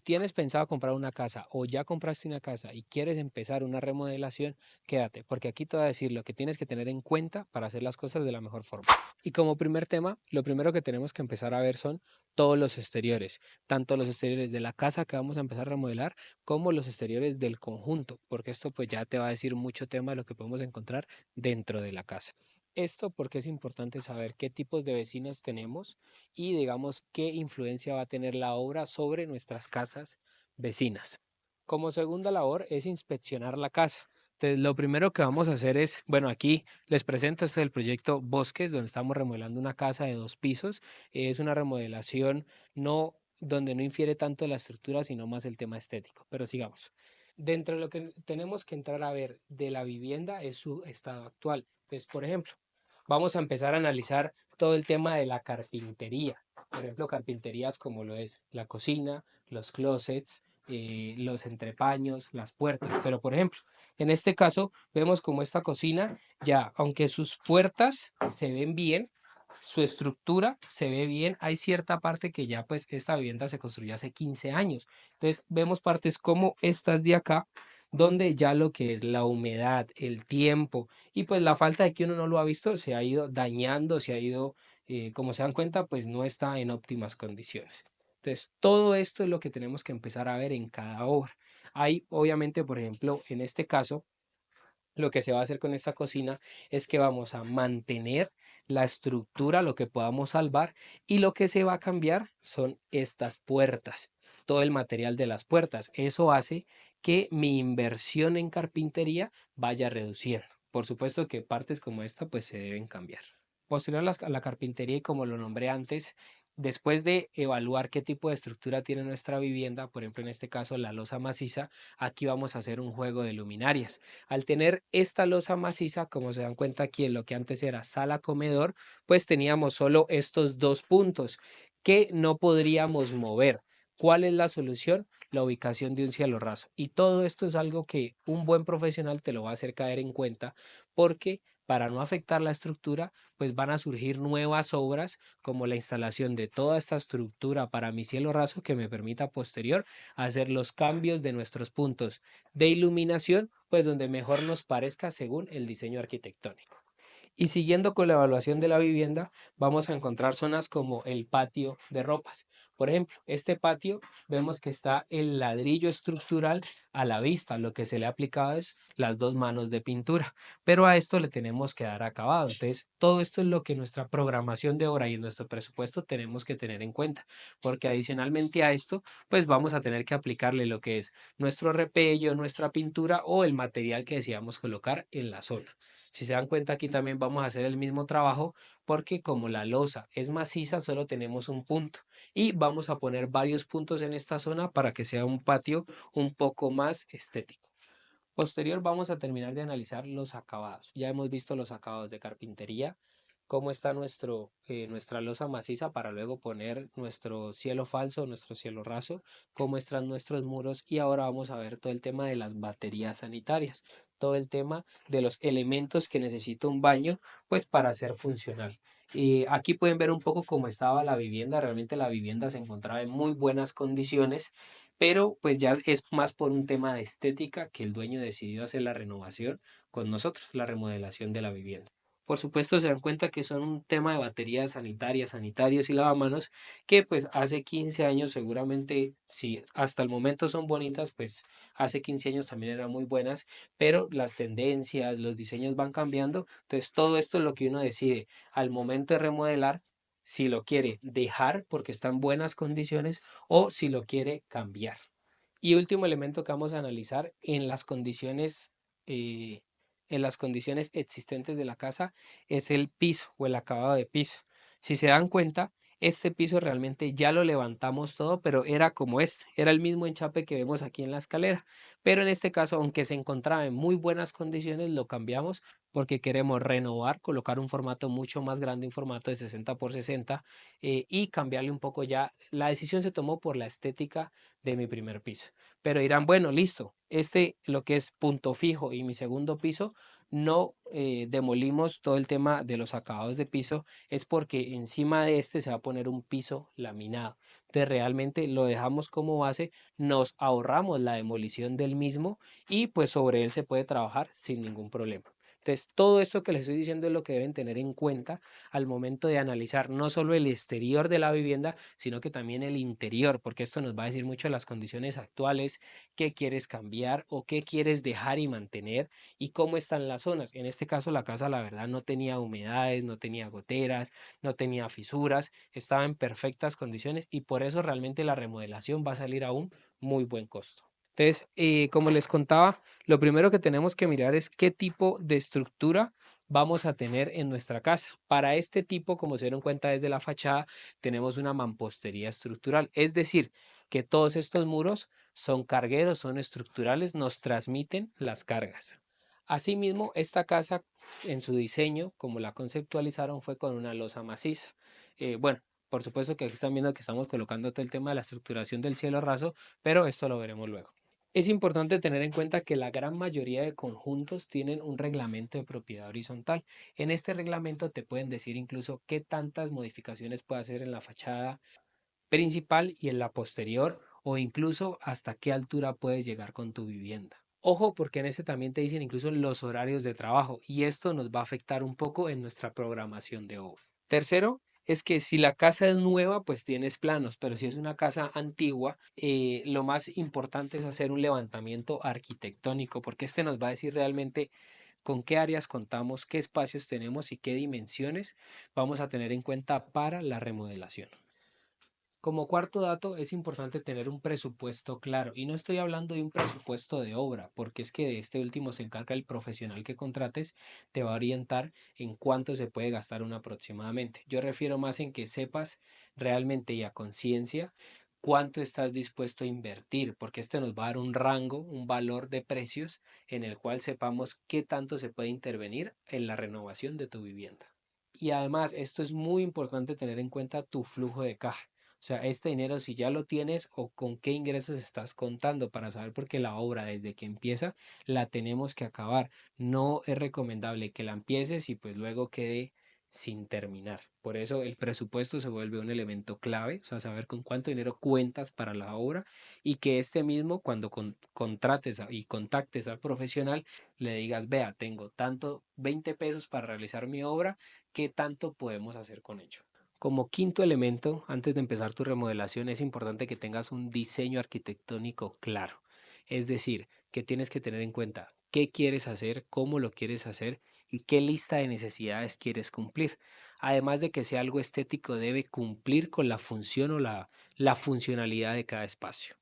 tienes pensado comprar una casa o ya compraste una casa y quieres empezar una remodelación, quédate, porque aquí te voy a decir lo que tienes que tener en cuenta para hacer las cosas de la mejor forma. Y como primer tema, lo primero que tenemos que empezar a ver son todos los exteriores, tanto los exteriores de la casa que vamos a empezar a remodelar como los exteriores del conjunto, porque esto pues ya te va a decir mucho tema de lo que podemos encontrar dentro de la casa. Esto porque es importante saber qué tipos de vecinos tenemos y digamos qué influencia va a tener la obra sobre nuestras casas vecinas. Como segunda labor es inspeccionar la casa. Entonces, lo primero que vamos a hacer es, bueno, aquí les presento este es el proyecto Bosques, donde estamos remodelando una casa de 2 pisos. Es una remodelación no donde no infiere tanto la estructura, sino más el tema estético. Pero sigamos. Dentro de lo que tenemos que entrar a ver de la vivienda es su estado actual. Entonces, por ejemplo, vamos a empezar a analizar todo el tema de la carpintería. Por ejemplo, carpinterías como lo es la cocina, los closets, los entrepaños, las puertas. Pero, por ejemplo, en este caso vemos como esta cocina ya, aunque sus puertas se ven bien, su estructura se ve bien, hay cierta parte que ya pues esta vivienda se construyó hace 15 años. Entonces vemos partes como estas de acá, donde ya lo que es la humedad, el tiempo y pues la falta de que uno no lo ha visto se ha ido dañando, se ha ido, como se dan cuenta, pues no está en óptimas condiciones. Entonces, todo esto es lo que tenemos que empezar a ver en cada obra. Hay, obviamente, por ejemplo, en este caso, lo que se va a hacer con esta cocina es que vamos a mantener la estructura, lo que podamos salvar, y lo que se va a cambiar son estas puertas, todo el material de las puertas. Eso hace que mi inversión en carpintería vaya reduciendo. Por supuesto que partes como esta pues se deben cambiar. Posterior a la carpintería y como lo nombré antes, después de evaluar qué tipo de estructura tiene nuestra vivienda, por ejemplo en este caso la losa maciza, aquí vamos a hacer un juego de luminarias. Al tener esta losa maciza, como se dan cuenta aquí en lo que antes era sala comedor, pues teníamos solo estos 2 puntos que no podríamos mover. ¿Cuál es la solución? La ubicación de un cielo raso. Y todo esto es algo que un buen profesional te lo va a hacer caer en cuenta porque para no afectar la estructura, pues van a surgir nuevas obras como la instalación de toda esta estructura para mi cielo raso que me permita posterior hacer los cambios de nuestros puntos de iluminación, pues donde mejor nos parezca según el diseño arquitectónico. Y siguiendo con la evaluación de la vivienda, vamos a encontrar zonas como el patio de ropas. Por ejemplo, este patio vemos que está el ladrillo estructural a la vista. Lo que se le ha aplicado es las 2 manos de pintura, pero a esto le tenemos que dar acabado. Entonces, todo esto es lo que nuestra programación de obra y en nuestro presupuesto tenemos que tener en cuenta, porque adicionalmente a esto, pues vamos a tener que aplicarle lo que es nuestro repello, nuestra pintura o el material que deseamos colocar en la zona. Si se dan cuenta, aquí también vamos a hacer el mismo trabajo porque como la losa es maciza, solo tenemos un punto y vamos a poner varios puntos en esta zona para que sea un patio un poco más estético. Posterior vamos a terminar de analizar los acabados. Ya hemos visto los acabados de carpintería, cómo está nuestra losa maciza para luego poner nuestro cielo falso, nuestro cielo raso, cómo están nuestros muros y ahora vamos a ver todo el tema de las baterías sanitarias, todo el tema de los elementos que necesita un baño pues para ser funcional. Y aquí pueden ver un poco cómo estaba la vivienda, realmente la vivienda se encontraba en muy buenas condiciones, pero pues ya es más por un tema de estética que el dueño decidió hacer la renovación con nosotros, la remodelación de la vivienda. Por supuesto, se dan cuenta que son un tema de baterías sanitarias, sanitarios y lavamanos que pues hace 15 años seguramente, si hasta el momento son bonitas, pues hace 15 años también eran muy buenas, pero las tendencias, los diseños van cambiando. Entonces, todo esto es lo que uno decide al momento de remodelar, si lo quiere dejar porque está en buenas condiciones o si lo quiere cambiar. Y último elemento que vamos a analizar eh, en las condiciones existentes de la casa es el piso o el acabado de piso. Si se dan cuenta, este piso realmente ya lo levantamos todo, pero era como este, era el mismo enchape que vemos aquí en la escalera. Pero en este caso, aunque se encontraba en muy buenas condiciones, lo cambiamos porque queremos renovar, colocar un formato mucho más grande, un formato de 60 por 60 y cambiarle un poco ya. La decisión se tomó por la estética de mi primer piso. Pero dirán, bueno, listo, este lo que es punto fijo y mi segundo piso no demolimos todo el tema de los acabados de piso, es porque encima de este se va a poner un piso laminado. Entonces realmente lo dejamos como base, nos ahorramos la demolición del mismo y pues sobre él se puede trabajar sin ningún problema. Entonces, todo esto que les estoy diciendo es lo que deben tener en cuenta al momento de analizar no solo el exterior de la vivienda, sino que también el interior, porque esto nos va a decir mucho de las condiciones actuales, qué quieres cambiar o qué quieres dejar y mantener y cómo están las zonas. En este caso, la casa, la verdad, no tenía humedades, no tenía goteras, no tenía fisuras, estaba en perfectas condiciones y por eso realmente la remodelación va a salir a un muy buen costo. Entonces, como les contaba, lo primero que tenemos que mirar es qué tipo de estructura vamos a tener en nuestra casa. Para este tipo, como se dieron cuenta desde la fachada, tenemos una mampostería estructural, es decir, que todos estos muros son cargueros, son estructurales, nos transmiten las cargas. Asimismo, esta casa en su diseño, como la conceptualizaron, fue con una losa maciza. Bueno, por supuesto que aquí están viendo que estamos colocando todo el tema de la estructuración del cielo raso, pero esto lo veremos luego. Es importante tener en cuenta que la gran mayoría de conjuntos tienen un reglamento de propiedad horizontal. En este reglamento te pueden decir incluso qué tantas modificaciones puede hacer en la fachada principal y en la posterior o incluso hasta qué altura puedes llegar con tu vivienda. Ojo porque en este también te dicen incluso los horarios de trabajo y esto nos va a afectar un poco en nuestra programación de obra. Tercero, es que si la casa es nueva, pues tienes planos, pero si es una casa antigua, lo más importante es hacer un levantamiento arquitectónico, porque este nos va a decir realmente con qué áreas contamos, qué espacios tenemos y qué dimensiones vamos a tener en cuenta para la remodelación. Como cuarto dato, es importante tener un presupuesto claro y no estoy hablando de un presupuesto de obra, porque es que de este último se encarga el profesional que contrates, te va a orientar en cuánto se puede gastar uno aproximadamente. Yo refiero más en que sepas realmente y a conciencia cuánto estás dispuesto a invertir, porque este nos va a dar un rango, un valor de precios en el cual sepamos qué tanto se puede intervenir en la renovación de tu vivienda. Y además, esto es muy importante tener en cuenta tu flujo de caja. O sea, este dinero si ya lo tienes o con qué ingresos estás contando para saber porque la obra desde que empieza la tenemos que acabar. No es recomendable que la empieces y pues luego quede sin terminar. Por eso el presupuesto se vuelve un elemento clave, o sea, saber con cuánto dinero cuentas para la obra y que este mismo cuando contrates y contactes al profesional le digas, vea, tengo tanto 20 pesos para realizar mi obra, ¿qué tanto podemos hacer con ello? Como quinto elemento, antes de empezar tu remodelación, es importante que tengas un diseño arquitectónico claro. Es decir, que tienes que tener en cuenta qué quieres hacer, cómo lo quieres hacer y qué lista de necesidades quieres cumplir. Además de que sea algo estético, debe cumplir con la función o la funcionalidad de cada espacio.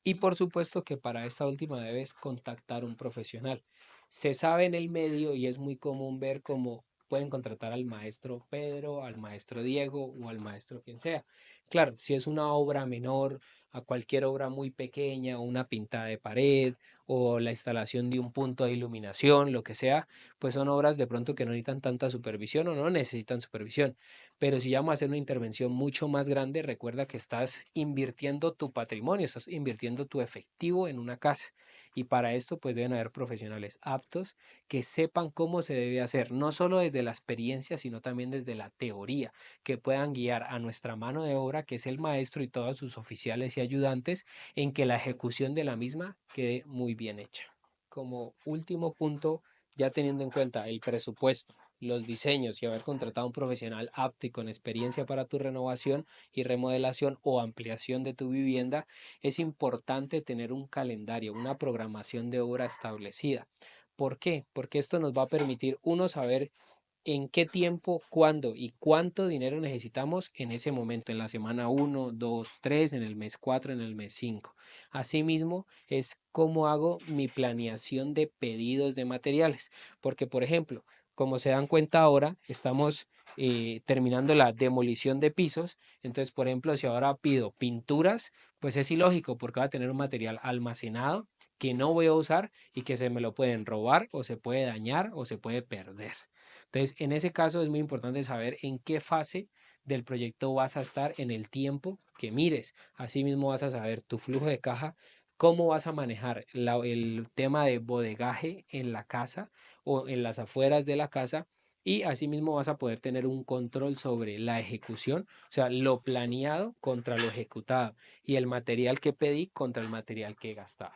Y por supuesto que para esta última debes contactar un profesional. Se sabe en el medio y es muy común ver cómo pueden contratar al maestro Pedro, al maestro Diego o al maestro quien sea. Claro, si es una obra menor, a cualquier obra muy pequeña, o una pintada de pared o la instalación de un punto de iluminación, lo que sea, pues son obras de pronto que no necesitan tanta supervisión o no necesitan supervisión. Pero si ya vamos a hacer una intervención mucho más grande, recuerda que estás invirtiendo tu patrimonio, estás invirtiendo tu efectivo en una casa. Y para esto, pues deben haber profesionales aptos que sepan cómo se debe hacer, no solo desde la experiencia, sino también desde la teoría, que puedan guiar a nuestra mano de obra, que es el maestro y todos sus oficiales y ayudantes, en que la ejecución de la misma quede muy bien hecha. Como último punto, ya teniendo en cuenta el presupuesto, los diseños y haber contratado a un profesional apto y con experiencia para tu renovación y remodelación o ampliación de tu vivienda, es importante tener un calendario, una programación de obra establecida. ¿Por qué? Porque esto nos va a permitir, uno, saber en qué tiempo, cuándo y cuánto dinero necesitamos en ese momento, en la semana uno 2 3 en el mes 4 en el mes 5. Asimismo, es cómo hago mi planeación de pedidos de materiales, porque por ejemplo, como se dan cuenta ahora, estamos terminando la demolición de pisos, entonces por ejemplo, si ahora pido pinturas, pues es ilógico porque va a tener un material almacenado que no voy a usar y que se me lo pueden robar o se puede dañar o se puede perder. Entonces, en ese caso es muy importante saber en qué fase del proyecto vas a estar en el tiempo que mires. Asimismo vas a saber tu flujo de caja cómo vas a manejar el tema de bodegaje en la casa o en las afueras de la casa. Y asimismo vas a poder tener un control sobre la ejecución, o sea, lo planeado contra lo ejecutado y el material que pedí contra el material que he gastado.